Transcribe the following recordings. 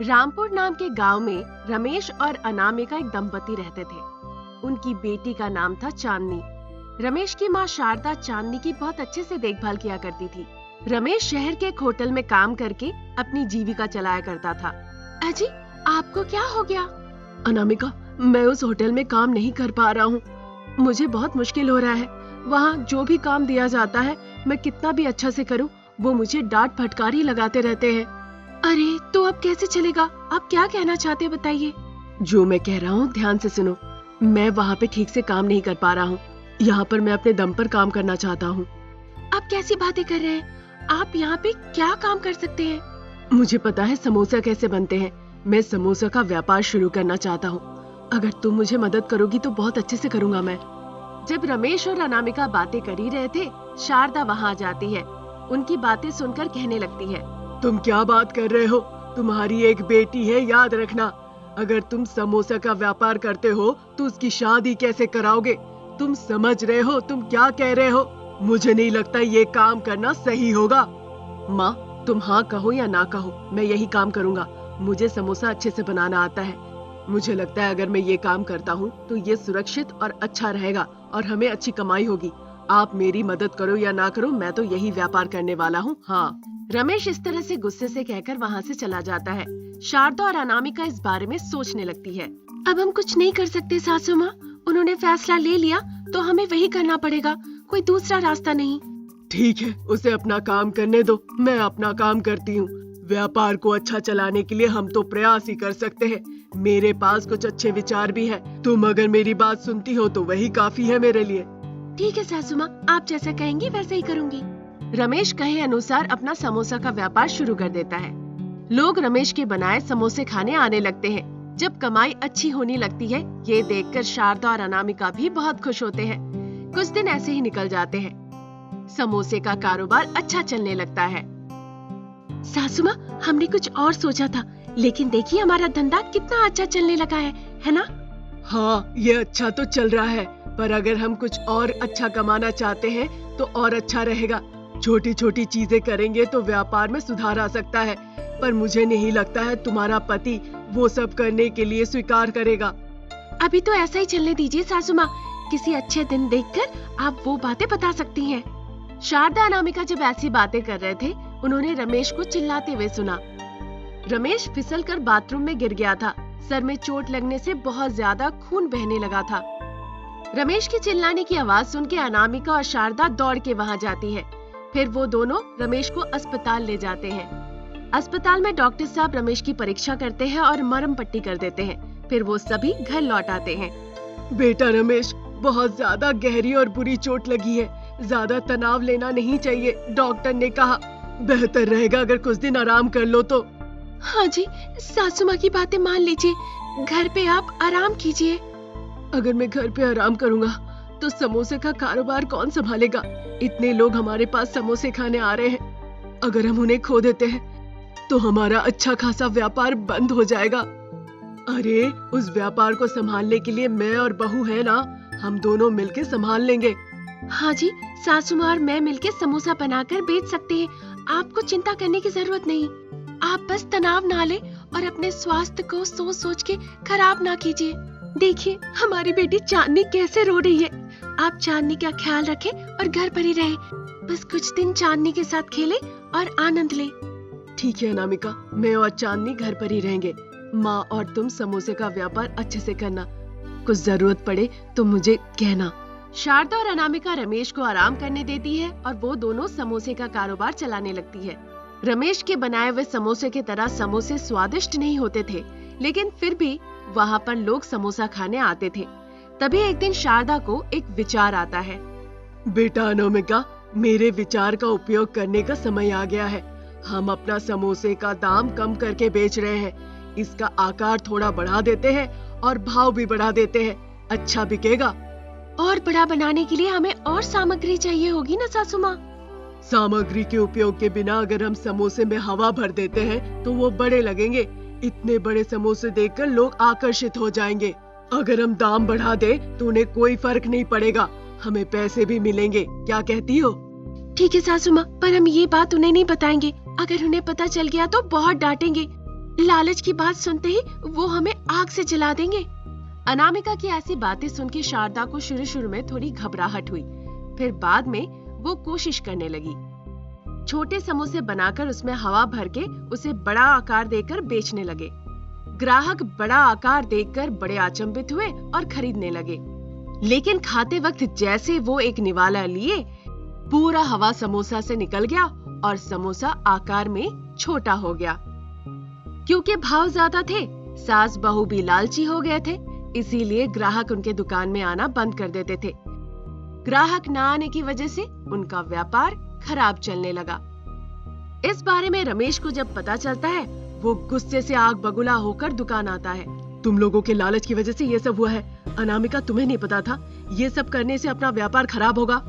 रामपुर नाम के गांव में रमेश और अनामिका एक दंपति रहते थे। उनकी बेटी का नाम था चांदनी। रमेश की माँ शारदा चांदनी की बहुत अच्छे से देखभाल किया करती थी। रमेश शहर के एक होटल में काम करके अपनी जीविका चलाया करता था। अजी, आपको क्या हो गया? अनामिका, मैं उस होटल में काम नहीं कर पा रहा हूँ। मुझे बहुत मुश्किल हो रहा है। वहाँ जो भी काम दिया जाता है, मैं कितना भी अच्छा से करूँ, वो मुझे डांट फटकार ही लगाते रहते हैं। अरे, तो अब कैसे चलेगा? आप क्या कहना चाहते हैं, बताइए। जो मैं कह रहा हूँ ध्यान से सुनो। मैं वहाँ पे ठीक से काम नहीं कर पा रहा हूँ। यहाँ पर मैं अपने दम पर काम करना चाहता हूँ। आप कैसी बातें कर रहे हैं? आप यहाँ पे क्या काम कर सकते हैं? मुझे पता है समोसा कैसे बनते हैं। मैं समोसा का व्यापार शुरू करना चाहता हूँ। अगर तुम मुझे मदद करोगी तो बहुत अच्छे से करूँगा मैं। जब रमेश और अनामिका बातें कर ही रहे थे, शारदा वहाँ आ जाती है। उनकी बातें सुनकर कहने लगती है, तुम क्या बात कर रहे हो? तुम्हारी एक बेटी है, याद रखना। अगर तुम समोसा का व्यापार करते हो तो उसकी शादी कैसे कराओगे? तुम समझ रहे हो तुम क्या कह रहे हो? मुझे नहीं लगता ये काम करना सही होगा। माँ, तुम हाँ कहो या ना कहो, मैं यही काम करूँगा। मुझे समोसा अच्छे से बनाना आता है। मुझे लगता है अगर मैं ये काम करता हूँ तो ये सुरक्षित और अच्छा रहेगा और हमें अच्छी कमाई होगी। आप मेरी मदद करो या ना करो, मैं तो यही व्यापार करने वाला हूँ। हाँ। रमेश इस तरह से गुस्से से कहकर वहाँ से चला जाता है। शारदा और अनामिका इस बारे में सोचने लगती है। अब हम कुछ नहीं कर सकते सासू माँ। उन्होंने फैसला ले लिया तो हमें वही करना पड़ेगा, कोई दूसरा रास्ता नहीं। ठीक है, उसे अपना काम करने दो, मैं अपना काम करती हूँ। व्यापार को अच्छा चलाने के लिए हम तो प्रयास ही कर सकते हैं। मेरे पास कुछ अच्छे विचार भी हैं। तुम अगर मेरी बात सुनती हो तो वही काफी है मेरे लिए। ठीक है सासू माँ, आप जैसा कहेंगी वैसे ही करूँगी। रमेश कहे अनुसार अपना समोसा का व्यापार शुरू कर देता है। लोग रमेश के बनाए समोसे खाने आने लगते हैं। जब कमाई अच्छी होने लगती है, ये देखकर शारदा और अनामिका भी बहुत खुश होते हैं। कुछ दिन ऐसे ही निकल जाते हैं। समोसे का कारोबार अच्छा चलने लगता है। सासू माँ, हमने कुछ और सोचा था, लेकिन देखिए हमारा धंधा कितना अच्छा चलने लगा है ना? हाँ, ये अच्छा तो चल रहा है, पर अगर हम कुछ और अच्छा कमाना चाहते हैं तो और अच्छा रहेगा। छोटी छोटी चीजें करेंगे तो व्यापार में सुधार आ सकता है, पर मुझे नहीं लगता है तुम्हारा पति वो सब करने के लिए स्वीकार करेगा। अभी तो ऐसा ही चलने दीजिए सासू माँ, किसी अच्छे दिन देखकर आप वो बातें बता सकती हैं। शारदा अनामिका जब ऐसी बातें कर रहे थे, उन्होंने रमेश को चिल्लाते हुए सुना। रमेश फिसलकर बाथरूम में गिर गया था। सर में चोट लगने से बहुत ज्यादा खून बहने लगा था। रमेश के चिल्लाने की आवाज सुन के अनामिका और शारदा दौड़ के वहाँ जाती है। फिर वो दोनों रमेश को अस्पताल ले जाते हैं। अस्पताल में डॉक्टर साहब रमेश की परीक्षा करते हैं और मरहम पट्टी कर देते हैं। फिर वो सभी घर लौट आते हैं। बेटा रमेश, बहुत ज्यादा गहरी और बुरी चोट लगी है, ज्यादा तनाव लेना नहीं चाहिए। डॉक्टर ने कहा बेहतर रहेगा अगर कुछ दिन आराम कर लो तो। हाँ जी, सासू माँ की बातें मान लीजिए, घर पे आप आराम कीजिए। अगर मैं घर पे आराम करूँगा तो समोसे का कारोबार कौन संभालेगा? इतने लोग हमारे पास समोसे खाने आ रहे हैं। अगर हम उन्हें खो देते हैं तो हमारा अच्छा खासा व्यापार बंद हो जाएगा। अरे, उस व्यापार को संभालने के लिए मैं और बहू है ना, हम दोनों मिलके संभाल लेंगे। हाँ जी, सासू माँ और मैं मिलके समोसा बनाकर बेच सकते हैं। आपको चिंता करने की जरूरत नहीं। आप बस तनाव ना ले और अपने स्वास्थ्य को सोच सोच के खराब ना कीजिए। देखिए हमारी बेटी चांदनी कैसे रो रही है। आप चांदनी का ख्याल रखें और घर पर ही रहे। बस कुछ दिन चांदनी के साथ खेले और आनंद ले। ठीक है अनामिका, मैं और चांदनी घर पर ही रहेंगे। माँ और तुम समोसे का व्यापार अच्छे से करना। कुछ जरूरत पड़े तो मुझे कहना। शारदा और अनामिका रमेश को आराम करने देती है और वो दोनों समोसे का कारोबार चलाने लगती है। रमेश के बनाए हुए समोसे की तरह समोसे स्वादिष्ट नहीं होते थे, लेकिन फिर भी वहाँ पर लोग समोसा खाने आते थे। तभी एक दिन शारदा को एक विचार आता है। बेटा अनामिका, मेरे विचार का उपयोग करने का समय आ गया है। हम अपना समोसे का दाम कम करके बेच रहे हैं। इसका आकार थोड़ा बढ़ा देते हैं और भाव भी बढ़ा देते हैं। अच्छा बिकेगा। और बड़ा बनाने के लिए हमें और सामग्री चाहिए होगी ना सासू माँ? सामग्री के उपयोग के बिना अगर हम समोसे में हवा भर देते हैं तो वो बड़े लगेंगे। इतने बड़े समोसे देखकर लोग आकर्षित हो जाएंगे। अगर हम दाम बढ़ा दे तो उन्हें कोई फर्क नहीं पड़ेगा, हमें पैसे भी मिलेंगे। क्या कहती हो? ठीक है सासू माँ, पर हम ये बात उन्हें नहीं बताएंगे। अगर उन्हें पता चल गया तो बहुत डांटेंगे। लालच की बात सुनते ही वो हमें आग से जला देंगे। अनामिका की ऐसी बातें सुन के शारदा को शुरू में थोड़ी घबराहट हुई, फिर बाद में वो कोशिश करने लगी। छोटे समोसे बनाकर उसमें हवा भर के उसे बड़ा आकार देकर बेचने लगे। ग्राहक बड़ा आकार देखकर बड़े अचंभित हुए और खरीदने लगे, लेकिन खाते वक्त जैसे वो एक निवाला लिए, पूरा हवा समोसा से निकल गया और समोसा आकार में छोटा हो गया। क्योंकि भाव ज्यादा थे, सास बहू भी लालची हो गए थे, इसीलिए ग्राहक उनके दुकान में आना बंद कर देते थे। ग्राहक न आने की वजह से उनका व्यापार खराब चलने लगा। इस बारे में रमेश को जब पता चलता है, वो गुस्से से आग बगुला होकर दुकान आता है। तुम लोगों के लालच की वजह से ये सब हुआ है। अनामिका, तुम्हें नहीं पता था ये सब करने से अपना व्यापार खराब होगा?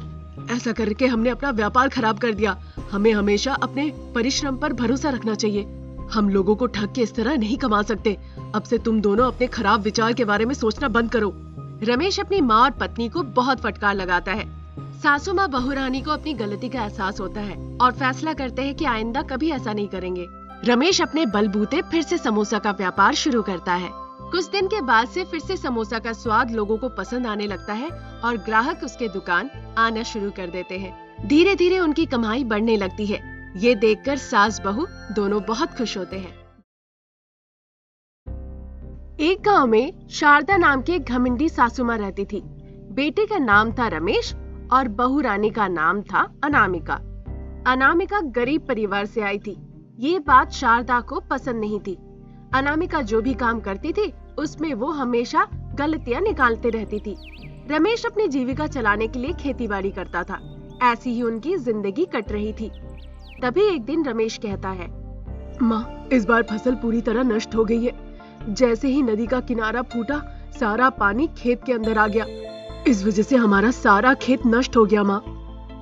ऐसा करके हमने अपना व्यापार खराब कर दिया। हमें हमेशा अपने परिश्रम पर भरोसा रखना चाहिए। हम लोगों को ठग के इस तरह नहीं कमा सकते। अब से तुम दोनों अपने खराब विचार के बारे में सोचना बंद करो। रमेश अपनी माँ और पत्नी को बहुत फटकार लगाता है। सासू माँ बहू रानी को अपनी गलती का एहसास होता है और फैसला करते हैं कि आइंदा कभी ऐसा नहीं करेंगे। रमेश अपने बलबूते फिर से समोसा का व्यापार शुरू करता है। कुछ दिन के बाद से फिर से समोसा का स्वाद लोगों को पसंद आने लगता है और ग्राहक उसके दुकान आना शुरू कर देते हैं। धीरे धीरे उनकी कमाई बढ़ने लगती है। ये देखकर सास बहू दोनों बहुत खुश होते हैं। एक गांव में शारदा नाम की एक घमंडी सासू माँ रहती थी। बेटे का नाम था रमेश और बहू रानी का नाम था अनामिका। अनामिका गरीब परिवार से आई थी। ये बात शारदा को पसंद नहीं थी। अनामिका जो भी काम करती थी उसमें वो हमेशा गलतियां निकालती रहती थी। रमेश अपनी जीविका चलाने के लिए खेतीबाड़ी करता था। ऐसी ही उनकी जिंदगी कट रही थी। तभी एक दिन रमेश कहता है, माँ, इस बार फसल पूरी तरह नष्ट हो गई है। जैसे ही नदी का किनारा फूटा, सारा पानी खेत के अंदर आ गया। इस वजह से हमारा सारा खेत नष्ट हो गया। माँ,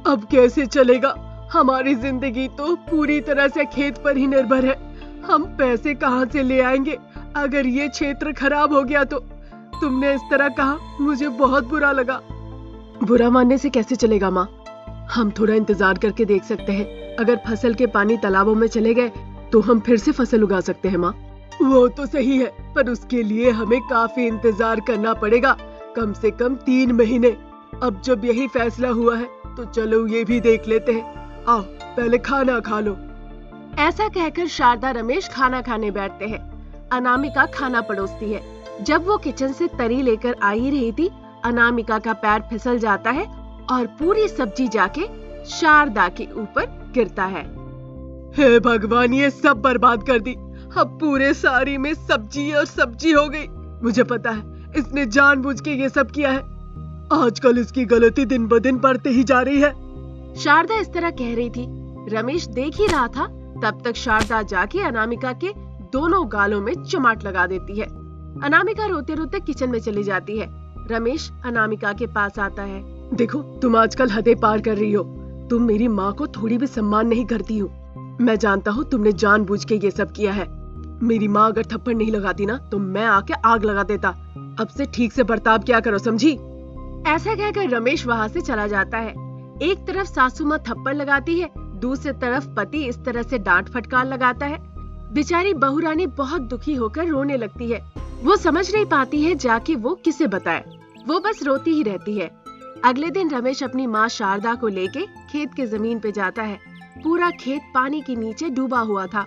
अब कैसे चलेगा? हमारी जिंदगी तो पूरी तरह से खेत पर ही निर्भर है। हम पैसे कहाँ से ले आएंगे अगर ये क्षेत्र खराब हो गया तो? तुमने इस तरह कहा, मुझे बहुत बुरा लगा। बुरा मानने से कैसे चलेगा माँ? हम थोड़ा इंतजार करके देख सकते हैं। अगर फसल के पानी तालाबों में चले गए तो हम फिर से फसल उगा सकते हैं माँ। वो तो सही है, पर उसके लिए हमें काफी इंतजार करना पड़ेगा, कम से कम 3 महीने। अब जब यही फैसला हुआ है तो चलो ये भी देख लेते हैं। आओ पहले खाना खा लो। ऐसा कहकर शारदा रमेश खाना खाने बैठते हैं। अनामिका खाना परोसती है। जब वो किचन से तरी लेकर आ ही रही थी, अनामिका का पैर फिसल जाता है और पूरी सब्जी जाके शारदा के ऊपर गिरता है। हे भगवान, ये सब बर्बाद कर दी। अब पूरे सारी में सब्जी और सब्जी हो गई। मुझे पता है इसने जानबूझ के ये सब किया है। आजकल इसकी गलती दिन ब दिन बढ़ती ही जा रही है। शारदा इस तरह कह रही थी। रमेश देख ही रहा था। तब तक शारदा जाके अनामिका के दोनों गालों में चमाट लगा देती है। अनामिका रोते रोते किचन में चली जाती है। रमेश अनामिका के पास आता है। देखो, तुम आजकल हदें पार कर रही हो। तुम मेरी माँ को थोड़ी भी सम्मान नहीं करती हो। मैं जानता हूँ तुमने जानबूझ के ये सब किया है। मेरी माँ अगर थप्पड़ नहीं लगाती ना तो मैं आके आग लगा देता। अब से ठीक से बर्ताव किया करो, समझी? ऐसा कहकर रमेश वहाँ से चला जाता है। एक तरफ सासू माँ थप्पड़ लगाती है, दूसरी तरफ पति इस तरह से डांट फटकार लगाता है। बेचारी बहू रानी बहुत दुखी होकर रोने लगती है। वो समझ नहीं पाती है जाके वो किसे बताए। वो बस रोती ही रहती है। अगले दिन रमेश अपनी माँ शारदा को लेके खेत के जमीन पे जाता है। पूरा खेत पानी के नीचे डूबा हुआ था।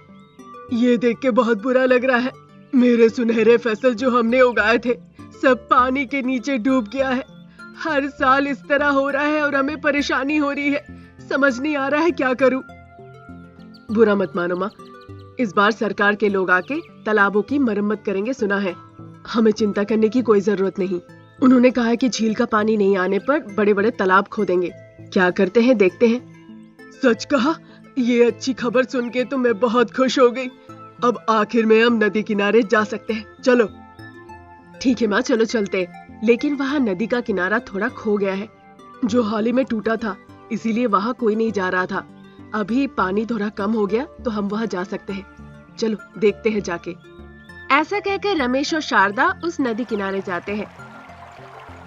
ये देख के बहुत बुरा लग रहा है। मेरे सुनहरे फसल जो हमने उगाए थे सब पानी के नीचे डूब गया है। हर साल इस तरह हो रहा है और हमें परेशानी हो रही है। समझ नहीं आ रहा है क्या करूं। बुरा मत मानो माँ, इस बार सरकार के लोग आके तालाबों की मरम्मत करेंगे सुना है। हमें चिंता करने की कोई जरूरत नहीं। उन्होंने कहा है कि झील का पानी नहीं आने पर बड़े बड़े तालाब खोदेंगे। क्या करते हैं देखते हैं। सच कहा, ये अच्छी खबर सुन के तो मैं बहुत खुश हो गई। अब आखिर में हम नदी किनारे जा सकते हैं। चलो। ठीक है माँ, चलो चलते। लेकिन वहाँ नदी का किनारा थोड़ा खो गया है, जो हाल ही में टूटा था, इसीलिए वहाँ कोई नहीं जा रहा था। अभी पानी थोड़ा कम हो गया तो हम वहाँ जा सकते हैं। चलो देखते हैं जाके। ऐसा कहकर रमेश और शारदा उस नदी किनारे जाते हैं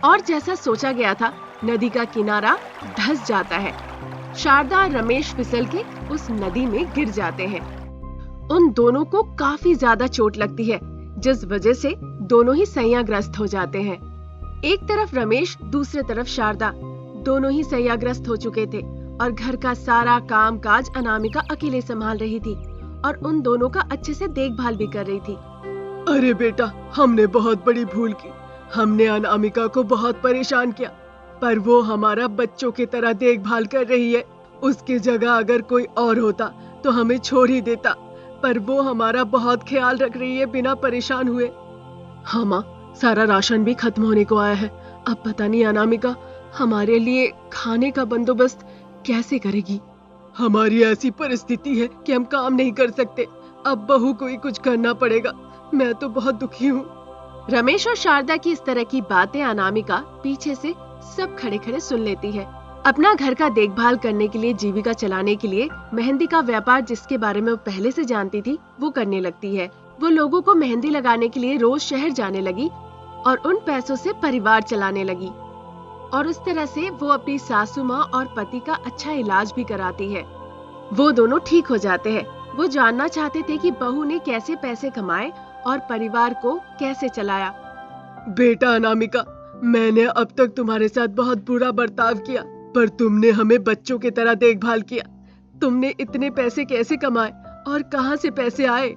और जैसा सोचा गया था नदी का किनारा धंस जाता है। शारदा और रमेश फिसल के उस नदी में गिर जाते हैं। उन दोनों को काफी ज्यादा चोट लगती है, जिस वजह से दोनों ही संज्ञाग्रस्त हो जाते हैं। एक तरफ रमेश, दूसरी तरफ शारदा, दोनों ही संज्ञाग्रस्त हो चुके थे और घर का सारा काम काज अनामिका अकेले संभाल रही थी और उन दोनों का अच्छे से देखभाल भी कर रही थी। अरे बेटा, हमने बहुत बड़ी भूल की। हमने अनामिका को बहुत परेशान किया, पर वो हमारा बच्चों की तरह देखभाल कर रही है। उसकी जगह अगर कोई और होता तो हमें छोड़ ही देता, पर वो हमारा बहुत ख्याल रख रही है बिना परेशान हुए। हाँ माँ, सारा राशन भी खत्म होने को आया है। अब पता नहीं अनामिका हमारे लिए खाने का बंदोबस्त कैसे करेगी। हमारी ऐसी परिस्थिति है कि हम काम नहीं कर सकते। अब बहू को ही कुछ करना पड़ेगा। मैं तो बहुत दुखी हूँ। रमेश और शारदा की इस तरह की बातें अनामिका पीछे से सब खड़े खड़े सुन लेती है। अपना घर का देखभाल करने के लिए, जीविका चलाने के लिए मेहंदी का व्यापार, जिसके बारे में वो पहले से जानती थी, वो करने लगती है। वो लोगों को मेहंदी लगाने के लिए रोज शहर जाने लगी और उन पैसों से परिवार चलाने लगी और उस तरह से वो अपनी सासू माँ और पति का अच्छा इलाज भी कराती है। वो दोनों ठीक हो जाते हैं। वो जानना चाहते थे कि बहू ने कैसे पैसे कमाए और परिवार को कैसे चलाया। बेटा अनामिका, मैंने अब तक तुम्हारे साथ बहुत बुरा बर्ताव किया, पर तुमने हमें बच्चों की तरह देखभाल किया। तुमने इतने पैसे कैसे कमाए और कहाँ से पैसे आए?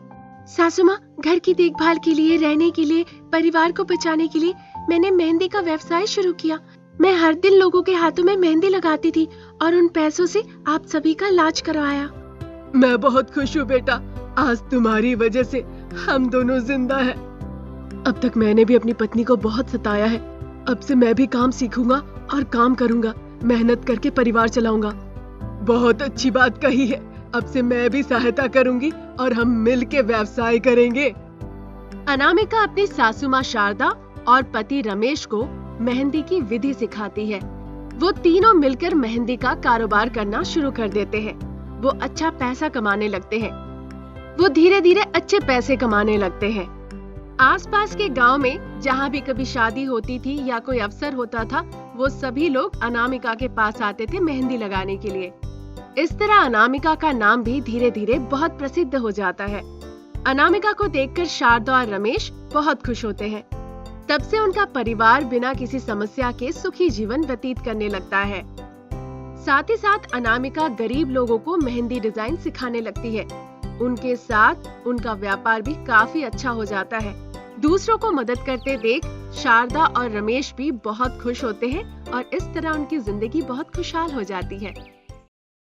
सासू माँ, घर की देखभाल के लिए, रहने के लिए, परिवार को बचाने के लिए मैंने मेहंदी का व्यवसाय शुरू किया। मैं हर दिन लोगों के हाथों में मेहंदी लगाती थी और उन पैसों से आप सभी का इलाज करवाया। मैं बहुत खुश हूँ बेटा। आज तुम्हारी वजह से हम दोनों जिंदा हैं। अब तक मैंने भी अपनी पत्नी को बहुत सताया है। अब से मैं भी काम सीखूंगा और काम करूंगा, मेहनत करके परिवार चलाऊंगा। बहुत अच्छी बात कही है। अब से मैं भी सहायता करूंगी और हम मिल के व्यवसाय करेंगे। अनामिका अपनी सासू माँ शारदा और पति रमेश को मेहंदी की विधि सिखाती है। वो तीनों मिलकर मेहंदी का कारोबार करना शुरू कर देते हैं। वो अच्छा पैसा कमाने लगते हैं। वो धीरे धीरे अच्छे पैसे कमाने लगते हैं। आसपास के गांव में जहां भी कभी शादी होती थी या कोई अवसर होता था, वो सभी लोग अनामिका के पास आते थे मेहंदी लगाने के लिए। इस तरह अनामिका का नाम भी धीरे धीरे बहुत प्रसिद्ध हो जाता है। अनामिका को देखकर शारदा और रमेश बहुत खुश होते हैं। तब से उनका परिवार बिना किसी समस्या के सुखी जीवन व्यतीत करने लगता है। साथ ही साथ अनामिका गरीब लोगों को मेहंदी डिजाइन सिखाने लगती है। उनके साथ उनका व्यापार भी काफी अच्छा हो जाता है। दूसरों को मदद करते देख शारदा और रमेश भी बहुत खुश होते हैं और इस तरह उनकी जिंदगी बहुत खुशहाल हो जाती है।